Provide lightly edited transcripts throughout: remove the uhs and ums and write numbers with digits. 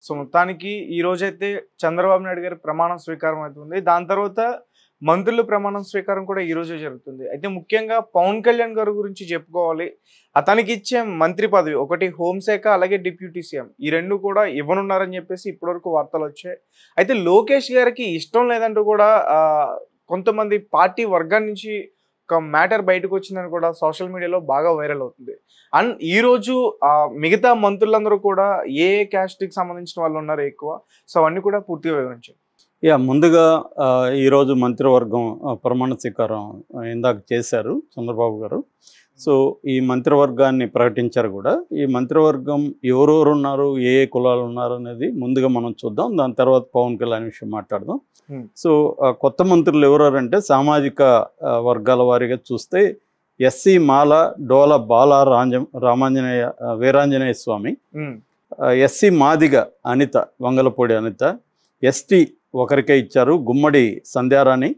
So మొత్తానికి ఈ రోజైతే చంద్రబాబు నాయుడు గారి ప్రమాణ స్వీకారం అవుతుంది. దాని తర్వాత మంత్రుల ప్రమాణం స్వీకారం కూడా ఈ రోజే జరుగుతుంది. అయితే ముఖ్యంగా పవన్ కళ్యాణ్ గారి గురించి చెప్పుకోవాలి. అతనికి ఇచ్చే మంత్రి పదవి ఒకటి హోంశాఖ అలాగే డిప్యూటీ సీఎం ఈ 2 కూడా ఇవ్వనున్నారని చెప్పేసి ఇప్పటివరకు వార్తలు వచ్చాయి. అయితే లోకేష్ గారికి ఇష్టం లేదంటూ కూడా కొంతమంది పార్టీ వర్గం నుంచి ఒక మ్యాటర్ బయటకు వచ్చిందని కూడా సోషల్ మీడియాలో బాగా వైరల్ అవుతుంది. అండ్ ఈరోజు మిగతా మంత్రులందరూ కూడా ఏ క్యాస్ట్‌కి సంబంధించిన వాళ్ళు ఉన్నారు ఎక్కువ? సో అవన్నీ కూడా పూర్తిగా వివరించండి. ముందుగా ఈరోజు మంత్రివర్గం ప్రమాణ స్వీకారం ఇందాక చేశారు చంద్రబాబు గారు. సో ఈ మంత్రివర్గాన్ని ప్రకటించారు కూడా. ఈ మంత్రివర్గం ఎవరెవరు ఉన్నారు, ఏ ఏ కులాలు ఉన్నారు అనేది ముందుగా మనం చూద్దాం. దాని తర్వాత పవన్ కళ్యాణ్ విషయం మాట్లాడదాం. సో కొత్త మంత్రులు ఎవరంటే సామాజిక వర్గాల వారీగా చూస్తే ఎస్సీ మాల డోల బాల రామాంజనేయ వీరాంజనేయ స్వామి, ఎస్సీ మాదిగ అనిత వంగలపూడి అనిత, ఎస్టీ ఒకరికే ఇచ్చారు గుమ్మడి సంధ్యారాణి,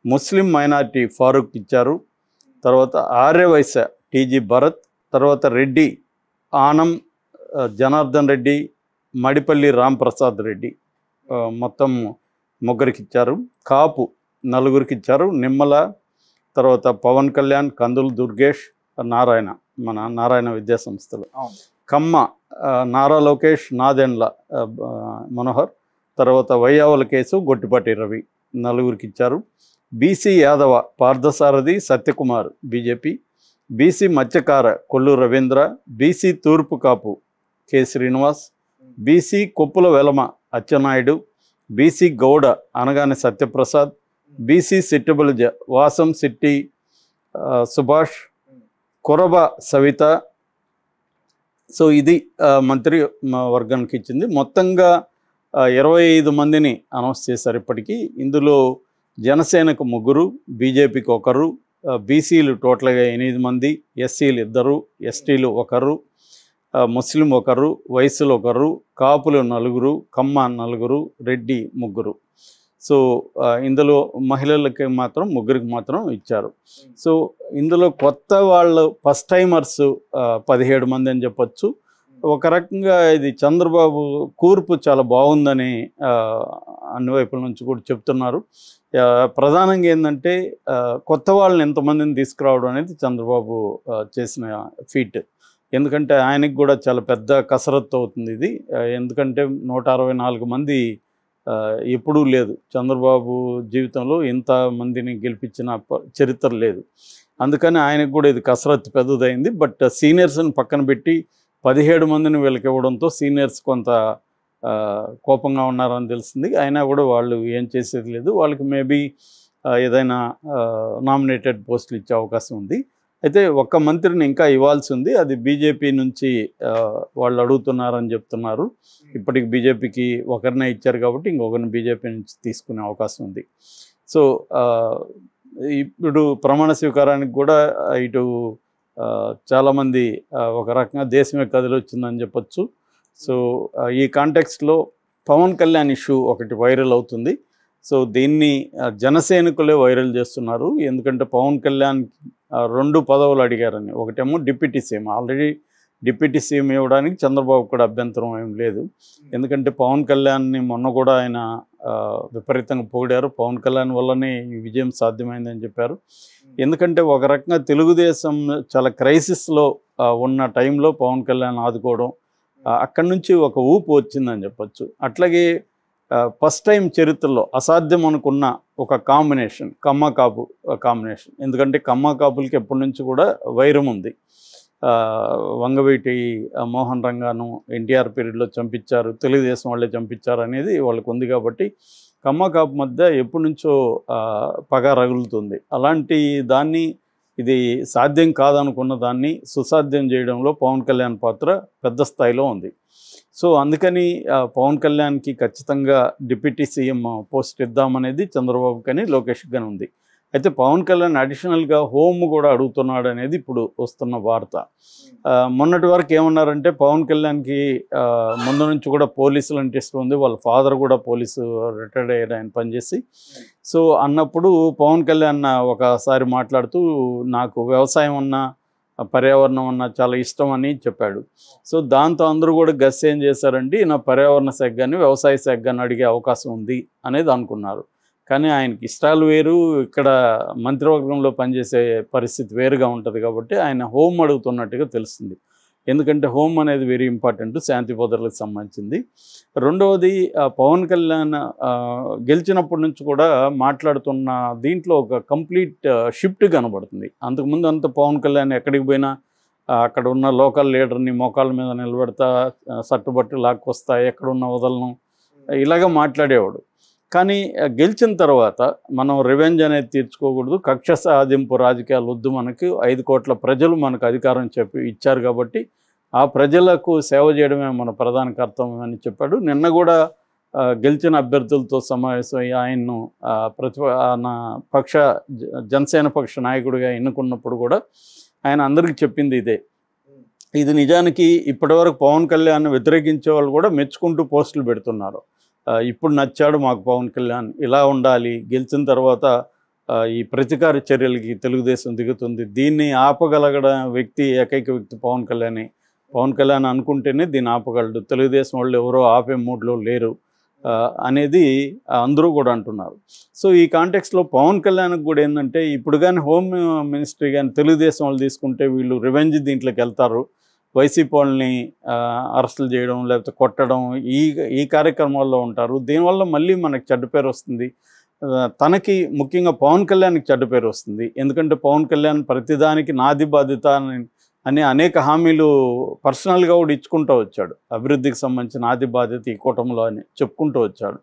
ముస్లిం మైనార్టీ ఫారూక్ ఇచ్చారు, తర్వాత ఆర్యవైశ్య టీజీ భరత్, తర్వాత రెడ్డి ఆనం జనార్దన్ రెడ్డి, మడిపల్లి రాంప్రసాద్ రెడ్డి మొత్తం 3కి ఇచ్చారు, కాపు 4కి ఇచ్చారు, నిమ్మల, తర్వాత పవన్ కళ్యాణ్, కందులు దుర్గేష్, నారాయణ మన నారాయణ విద్యా సంస్థలు, కమ్మ నారా లోకేష్, నాదెండ్ల మనోహర్, తర్వాత వైయావుల కేసు గొట్టిపాటి రవి 4కి ఇచ్చారు, BC Yadava Parthasarathy Satyakumar BJP, BC మత్స్యకార కొల్లు రవీంద్ర, బీసీ తూర్పు Kapu K Srinivas, BC Koppula Velama Atchannaidu, BC Gowda Anagani Satyaprasad, BC సిట్టిబుల్జ వాసం సిట్టి సుభాష్, కొరబ సవిత. సో ఇది మంత్రి వర్గానికి ఇచ్చింది. మొత్తంగా 25 మందిని అనౌన్స్ చేశారు ఇప్పటికీ. ఇందులో జనసేనకు 3, బీజేపీకి 1, బీసీలు టోటల్గా 8 మంది, ఎస్సీలు 2, ఎస్టీలు 1, ముస్లిం 1, వైశ్యులు 1, కాపులు 4, కమ్మ 4, రెడ్డి 3. సో ఇందులో మహిళలకి మాత్రం 3కి మాత్రం ఇచ్చారు. సో ఇందులో కొత్త వాళ్ళు ఫస్ట్ టైమర్స్ 17 మంది అని చెప్పచ్చు. ఒక రకంగా ఇది చంద్రబాబు కూర్పు చాలా బాగుందని అన్ని వైపుల నుంచి కూడా చెప్తున్నారు. ప్రధానంగా ఏంటంటే కొత్త వాళ్ళని ఎంతమందిని తీసుకురావడం అనేది చంద్రబాబు చేసిన ఫీట్. ఎందుకంటే ఆయనకి కూడా చాలా పెద్ద కసరత్తు అవుతుంది ఇది. ఎందుకంటే 164 మంది ఎప్పుడూ లేదు. చంద్రబాబు జీవితంలో ఇంతమందిని గెలిపించిన చరిత్ర లేదు. అందుకని ఆయనకు కూడా ఇది కసరత్తు పెద్దదైంది. బట్ సీనియర్స్ని పక్కన పెట్టి 17 మందిని వీళ్ళకి ఇవ్వడంతో సీనియర్స్ కొంత కోపంగా ఉన్నారని తెలిసింది. అయినా కూడా వాళ్ళు ఏం చేసేది లేదు. వాళ్ళకి మేబీ ఏదైనా నామినేటెడ్ పోస్టులు ఇచ్చే అవకాశం ఉంది. అయితే ఒక్క మంత్రిని ఇంకా ఇవ్వాల్సి ఉంది. అది బీజేపీ నుంచి వాళ్ళు అడుగుతున్నారని చెప్తున్నారు. ఇప్పటికి బీజేపీకి ఒకరినే ఇచ్చారు కాబట్టి ఇంకొకరిని బీజేపీ నుంచి తీసుకునే అవకాశం ఉంది. సో ఇప్పుడు ప్రమాణ స్వీకారానికి కూడా ఇటు చాలామంది ఒక రకంగా దేశమే కదిలొచ్చిందని చెప్పచ్చు. సో ఈ కాంటెక్స్ట్లో పవన్ కళ్యాణ్ ఇష్యూ ఒకటి వైరల్ అవుతుంది. సో దీన్ని జనసైనికులే వైరల్ చేస్తున్నారు. ఎందుకంటే పవన్ కళ్యాణ్ 2 పదవులు అడిగారని. ఒకటేమో deputy CM. Already deputy CM ఇవ్వడానికి చంద్రబాబు కూడా అభ్యంతరం ఏం లేదు. ఎందుకంటే పవన్ కళ్యాణ్ని మొన్న కూడా ఆయన విపరీతంగా పొగిడారు. పవన్ కళ్యాణ్ వల్లనే ఈ విజయం సాధ్యమైందని చెప్పారు. ఎందుకంటే ఒక రకంగా తెలుగుదేశం చాలా క్రైసిస్లో ఉన్న టైంలో పవన్ కళ్యాణ్ ఆదుకోవడం, అక్కడి నుంచి ఒక ఊపు వచ్చిందని చెప్పచ్చు. అట్లాగే ఫస్ట్ టైం చరిత్రలో అసాధ్యం అనుకున్న ఒక కాంబినేషన్ కమ్మ కాపు కాంబినేషన్. ఎందుకంటే కమ్మ కాపులకి ఎప్పటి నుంచి కూడా వైరం ఉంది. వంగవీటి మోహన్ రంగాను ఎన్టీఆర్ పీరియడ్లో చంపించారు, తెలుగుదేశం వాళ్ళే చంపించారు అనేది వాళ్ళకు ఉంది. కాబట్టి కమ్మ కాపు మధ్య ఎప్పటి నుంచో పగ రగులుతుంది. అలాంటి దాన్ని ఇది సాధ్యం కాదనుకున్న దాన్ని సుసాధ్యం చేయడంలో పవన్ కళ్యాణ్ పాత్ర పెద్ద స్థాయిలో ఉంది. సో అందుకని పవన్ కళ్యాణ్కి ఖచ్చితంగా డిప్యూటీ సీఎం పోస్ట్ ఇద్దామనేది చంద్రబాబు కానీ లోకేష్ కానీ ఉంది. అయితే పవన్ కళ్యాణ్ అడిషనల్గా హోమ్ కూడా అడుగుతున్నాడు అనేది ఇప్పుడు వస్తున్న వార్త. మొన్నటి వరకు ఏమన్నారంటే పవన్ కళ్యాణ్కి ముందు నుంచి కూడా పోలీసులు అంటే ఇష్టం ఉంది. వాళ్ళ ఫాదర్ కూడా పోలీసు రిటైర్డ్ అయ్యాడు ఆయన పనిచేసి. సో అన్నప్పుడు పవన్ కళ్యాణ్ ఒకసారి మాట్లాడుతూ నాకు వ్యవసాయం ఉన్న పర్యావరణం అన్న చాలా ఇష్టం అని చెప్పాడు. సో దాంతో అందరూ కూడా గస్ ఏం చేశారంటే ఈయన పర్యావరణ శాఖ కానీ వ్యవసాయ శాఖ కానీ అడిగే అవకాశం ఉంది అనేది అనుకున్నారు. కానీ ఆయనకి ఇష్టాలు వేరు, ఇక్కడ మంత్రివర్గంలో పనిచేసే పరిస్థితి వేరుగా ఉంటుంది కాబట్టి ఆయన హోమ్ అడుగుతున్నట్టుగా తెలుస్తుంది. ఎందుకంటే హోమ్ అనేది వెరీ ఇంపార్టెంట్ శాంతి భద్రతలకు సంబంధించింది. రెండవది పవన్ కళ్యాణ్ గెలిచినప్పటి నుంచి కూడా మాట్లాడుతున్న దీంట్లో ఒక కంప్లీట్ షిఫ్ట్ కనబడుతుంది. అంతకుముందు అంత పవన్ కళ్యాణ్ ఎక్కడికి పోయినా అక్కడ ఉన్న లోకల్ లీడర్ని మోకాళ్ళ మీద నిలబెడతా సట్టుబట్టు లాక్కొస్తా ఎక్కడున్న వదలను ఇలాగ మాట్లాడేవాడు. కానీ గెలిచిన తర్వాత మనం రివెంజ్ అనేది తీర్చుకోకూడదు, కక్ష సాధింపు రాజకీయాలు వద్దు, మనకి 5 కోట్ల ప్రజలు మనకు అధికారం ఇచ్చారు కాబట్టి ఆ ప్రజలకు సేవ చేయడమే మన ప్రధాన కర్తవ్యం అని చెప్పాడు. నిన్న కూడా గెలిచిన అభ్యర్థులతో సమావేశమై ఆయన్ను జనసేన పక్ష నాయకుడిగా ఎన్నుకున్నప్పుడు కూడా ఆయన అందరికీ చెప్పింది ఇదే. ఇది నిజానికి ఇప్పటివరకు పవన్ కళ్యాణ్ వ్యతిరేకించే వాళ్ళు కూడా మెచ్చుకుంటూ పోస్టులు పెడుతున్నారు. ఇప్పుడు నచ్చాడు మాకు పవన్ కళ్యాణ్, ఇలా ఉండాలి, గెలిచిన తర్వాత ఈ ప్రతీకార చర్యలకి తెలుగుదేశం దిగుతుంది, దీన్ని ఆపగలగడ ఏకైక వ్యక్తి పవన్ కళ్యాణ్. పవన్ కళ్యాణ్ అనుకుంటేనే దీన్ని ఆపగలడు, తెలుగుదేశం వాళ్ళు ఎవరో ఆపే మూడ్లో లేరు అనేది అందరూ కూడా అంటున్నారు. సో ఈ కాంటెక్స్లో పవన్ కళ్యాణ్కి కూడా ఏంటంటే ఇప్పుడు కానీ హోమ్ మినిస్ట్రీ కానీ తెలుగుదేశం వాళ్ళు తీసుకుంటే వీళ్ళు రివెంజ్ దీంట్లోకి వెళ్తారు, వైసీపీ వాళ్ళని అరెస్టులు చేయడం లేకపోతే కొట్టడం ఈ కార్యక్రమాల్లో ఉంటారు. దీనివల్ల మళ్ళీ మనకు చెడ్డ పేరు వస్తుంది, తనకి ముఖ్యంగా పవన్ కళ్యాణ్కి చెడ్డ పేరు వస్తుంది. ఎందుకంటే పవన్ కళ్యాణ్ ప్రతిదానికి నాది బాధ్యత అని అనేక హామీలు పర్సనల్గా కూడా ఇచ్చుకుంటూ వచ్చాడు. అభివృద్ధికి సంబంధించిన నాది బాధ్యత ఈ కూటమిలో అని చెప్పుకుంటూ వచ్చాడు.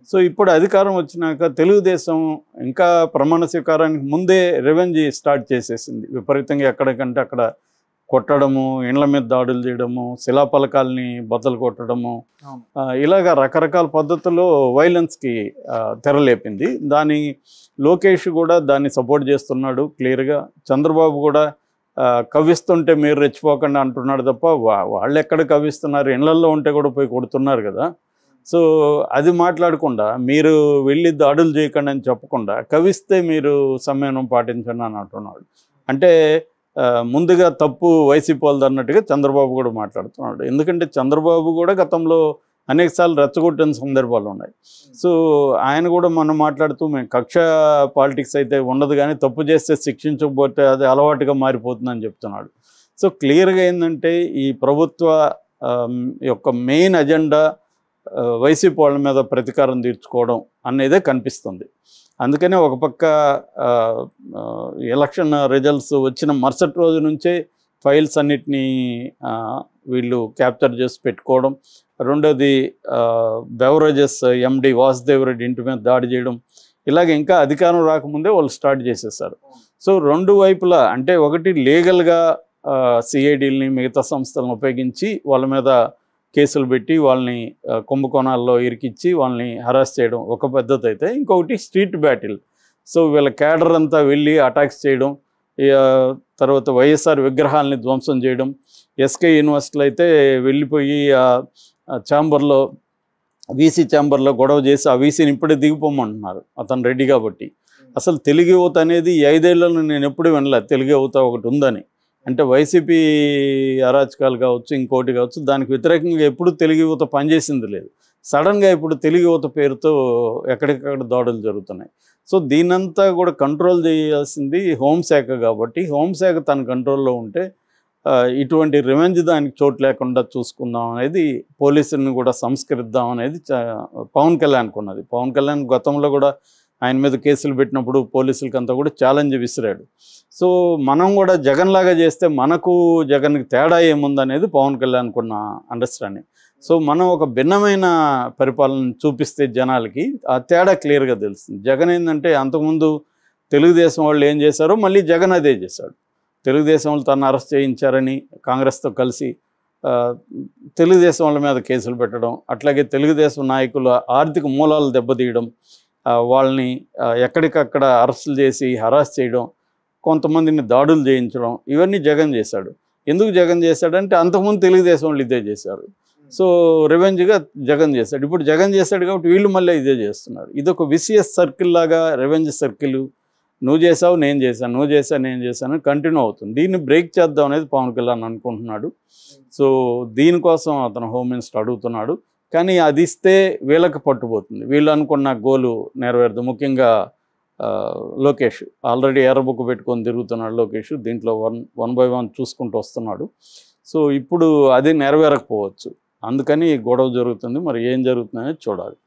సో ఇప్పుడు అధికారం వచ్చినాక తెలుగుదేశం ఇంకా ప్రమాణ స్వీకారానికి ముందే రెవెంజ్ స్టార్ట్ చేసేసింది. విపరీతంగా ఎక్కడికంటే అక్కడ కొట్టడము, ఇండ్ల మీద దాడులు చేయడము, శిలాపలకాలని బద్దలు కొట్టడము, ఇలాగ రకరకాల పద్ధతుల్లో వైలెన్స్కి తెరలేపింది. దాని లోకేష్ కూడా దాన్ని సపోర్ట్ చేస్తున్నాడు క్లియర్గా. చంద్రబాబు కూడా కవ్విస్తుంటే మీరు రెచ్చిపోకుండా అంటున్నాడు తప్ప వాళ్ళు ఎక్కడ కవ్విస్తున్నారు, ఇళ్లల్లో ఉంటే కూడా పోయి కొడుతున్నారు కదా. సో అది మాట్లాడకుండా మీరు వెళ్ళి దాడులు చేయకండి అని చెప్పకుండా కవిస్తే మీరు సంయమనం పాటించండి అని అంటున్నాడు. అంటే ముందుగా తప్పు వైసీపీ వాళ్ళది అన్నట్టుగా చంద్రబాబు కూడా మాట్లాడుతున్నాడు. ఎందుకంటే చంద్రబాబు కూడా గతంలో అనేకసార్లు రెచ్చగొట్టిన సందర్భాలు ఉన్నాయి. సో ఆయన కూడా మనం మాట్లాడుతూ మేము కక్ష పాలిటిక్స్ అయితే ఉండదు కానీ తప్పు చేస్తే శిక్షించకపోతే అది అలవాటుగా మారిపోతుందని చెప్తున్నాడు. సో క్లియర్గా ఏంటంటే ఈ ప్రభుత్వ యొక్క మెయిన్ అజెండా వైసీపీ వాళ్ళ మీద ప్రతీకారం తీర్చుకోవడం అనేదే కనిపిస్తుంది. అందుకనే ఒక పక్క ఎలక్షన్ రిజల్ట్స్ వచ్చిన మరుసటి రోజు నుంచే ఫైల్స్ అన్నిటినీ వీళ్ళు క్యాప్చర్ చేసి పెట్టుకోవడం, రెండోది బెవరేజెస్ ఎండి వాసుదేవ్ రెడ్డి ఇంటి మీద దాడి చేయడం, ఇలాగ ఇంకా అధికారం రాకముందే వాళ్ళు స్టార్ట్ చేసేసారు. సో రెండు వైపులా అంటే ఒకటి లీగల్గా సిఐడిల్ని మిగతా సంస్థలను ఉపయోగించి వాళ్ళ మీద కేసులు పెట్టి వాళ్ళని కుంభకోణాల్లో ఇరికిచ్చి వాళ్ళని హరాస్ చేయడం ఒక పద్ధతి అయితే, ఇంకొకటి స్ట్రీట్ బ్యాటిల్. సో వీళ్ళ క్యాడర్ అంతా వెళ్ళి అటాక్స్ చేయడం, తర్వాత వైఎస్ఆర్ విగ్రహాలని ధ్వంసం చేయడం, ఎస్కే యూనివర్సిటీలో అయితే వెళ్ళిపోయి ఛాంబర్లో వీసీ ఛాంబర్లో గొడవ చేసి ఆ వీసీని ఇప్పుడే దిగిపోమంటున్నారు అతను రెడ్డి కాబట్టి. అసలు తెలుగు యువత అనేది 5 ఏళ్లలో నేను ఎప్పుడు వినలే తెలుగు యువత ఒకటి ఉందని. అంటే వైసీపీ అరాచకాలు కావచ్చు ఇంకోటి కావచ్చు దానికి వ్యతిరేకంగా ఎప్పుడు తెలుగు యువత పనిచేసింది లేదు. సడన్గా ఇప్పుడు తెలుగు యువత పేరుతో ఎక్కడికక్కడ దాడులు జరుగుతున్నాయి. సో దీనంతా కూడా కంట్రోల్ చేయాల్సింది హోంశాఖ కాబట్టి హోంశాఖ తన కంట్రోల్లో ఉంటే ఇటువంటి రివెంజ్ దానికి చోటు లేకుండా చూసుకుందాం అనేది, పోలీసులను కూడా సంస్కరిద్దాం అనేది పవన్ కళ్యాణ్కి ఉన్నది. పవన్ కళ్యాణ్ గతంలో కూడా ఆయన మీద కేసులు పెట్టినప్పుడు పోలీసులకంతా కూడా ఛాలెంజ్ విసిరాడు. సో మనం కూడా జగన్ లాగా చేస్తే మనకు జగన్కి తేడా ఏముందనేది పవన్ కళ్యాణ్కి ఉన్న అండర్స్టాండింగ్. సో మనం ఒక భిన్నమైన పరిపాలన చూపిస్తే జనాలకి ఆ తేడా క్లియర్గా తెలుస్తుంది. జగన్ ఏంటంటే అంతకుముందు తెలుగుదేశం వాళ్ళు ఏం చేశారో మళ్ళీ జగన్ అదే చేశాడు. తెలుగుదేశం వాళ్ళు తను అరెస్ట్ చేయించారని కాంగ్రెస్తో కలిసి తెలుగుదేశం వాళ్ళ మీద కేసులు పెట్టడం, అట్లాగే తెలుగుదేశం నాయకుల ఆర్థిక మూలాలు దెబ్బతీయడం, వాళ్ళని ఎక్కడికక్కడ అరెస్టులు చేసి హరాస్ చేయడం, కొంతమందిని దాడులు చేయించడం, ఇవన్నీ జగన్ చేశాడు. ఎందుకు జగన్ చేశాడంటే అంతకుముందు తెలుగుదేశం వాళ్ళు ఇదే చేశారు. సో రివెంజ్గా జగన్ చేశాడు. ఇప్పుడు జగన్ చేశాడు కాబట్టి వీళ్ళు మళ్ళీ ఇదే చేస్తున్నారు. ఇదొక విసిఎస్ సర్కిల్ లాగా రివెంజ్ సర్కిల్ నువ్వు చేసావు నేను చేశాను, నువ్వు చేశాను నేను చేశాను కంటిన్యూ అవుతుంది. దీన్ని బ్రేక్ చేద్దాం అనేది పవన్ కళ్యాణ్ అనుకుంటున్నాడు. సో దీనికోసం అతను హోమ్ మినిస్టర్ అడుగుతున్నాడు. కానీ అది ఇస్తే వీళ్ళకి పట్టుపోతుంది, వీళ్ళు అనుకున్న గోలు నెరవేరదు. ముఖ్యంగా లోకేష్ ఆల్రెడీ ఎర్రబుక్ పెట్టుకొని తిరుగుతున్నాడు. లోకేష్ దీంట్లో వన్ బై వన్ చూసుకుంటూ వస్తున్నాడు. సో ఇప్పుడు అది నెరవేరకపోవచ్చు, అందుకని గొడవ జరుగుతుంది. మరి ఏం జరుగుతుందనేది చూడాలి.